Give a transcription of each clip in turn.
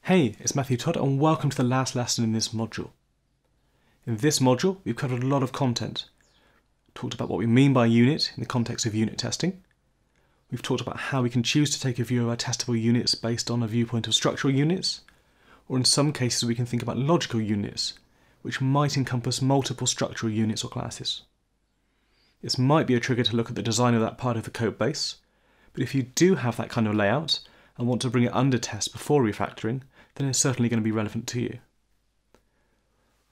Hey, it's Matthew Todd and welcome to the last lesson in this module. In this module, we've covered a lot of content. Talked about what we mean by unit in the context of unit testing. We've talked about how we can choose to take a view of our testable units based on a viewpoint of structural units, or in some cases we can think about logical units, which might encompass multiple structural units or classes. This might be a trigger to look at the design of that part of the code base, but if you do have that kind of layout and want to bring it under test before refactoring, then it's certainly going to be relevant to you.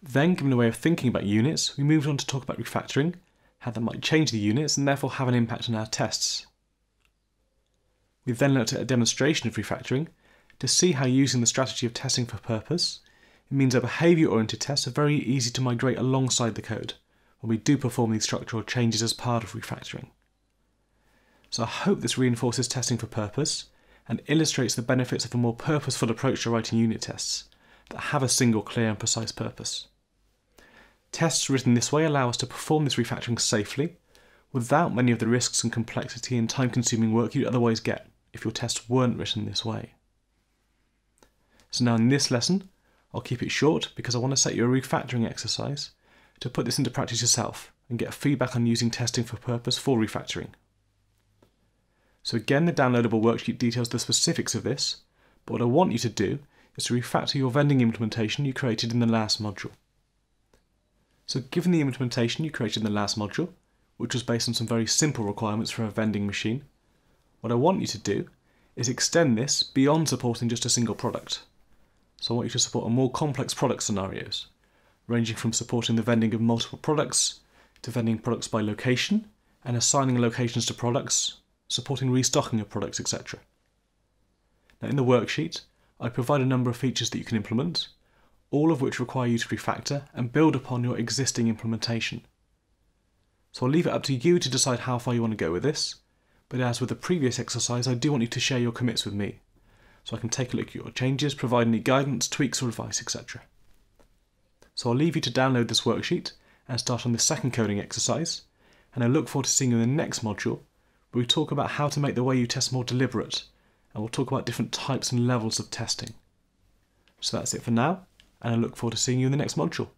Then, given a way of thinking about units, we moved on to talk about refactoring, how that might change the units and therefore have an impact on our tests. We then looked at a demonstration of refactoring to see how using the strategy of testing for purpose, it means our behaviour-oriented tests are very easy to migrate alongside the code when we do perform these structural changes as part of refactoring. So I hope this reinforces testing for purpose and illustrates the benefits of a more purposeful approach to writing unit tests that have a single clear and precise purpose. Tests written this way allow us to perform this refactoring safely without many of the risks and complexity and time-consuming work you'd otherwise get if your tests weren't written this way. So now in this lesson, I'll keep it short because I want to set you a refactoring exercise to put this into practice yourself and get feedback on using testing for purpose for refactoring. So again, the downloadable worksheet details the specifics of this, but what I want you to do is to refactor your vending implementation you created in the last module. So given the implementation you created in the last module, which was based on some very simple requirements for a vending machine, what I want you to do is extend this beyond supporting just a single product. So I want you to support more complex product scenarios, ranging from supporting the vending of multiple products, to vending products by location, and assigning locations to products, supporting restocking of products, etc. Now in the worksheet, I provide a number of features that you can implement, all of which require you to refactor and build upon your existing implementation. So I'll leave it up to you to decide how far you want to go with this, but as with the previous exercise, I do want you to share your commits with me, so I can take a look at your changes, provide any guidance, tweaks or advice, etc. So I'll leave you to download this worksheet and start on the second coding exercise, and I look forward to seeing you in the next module, where we talk about how to make the way you test more deliberate, and we'll talk about different types and levels of testing. So that's it for now, and I look forward to seeing you in the next module.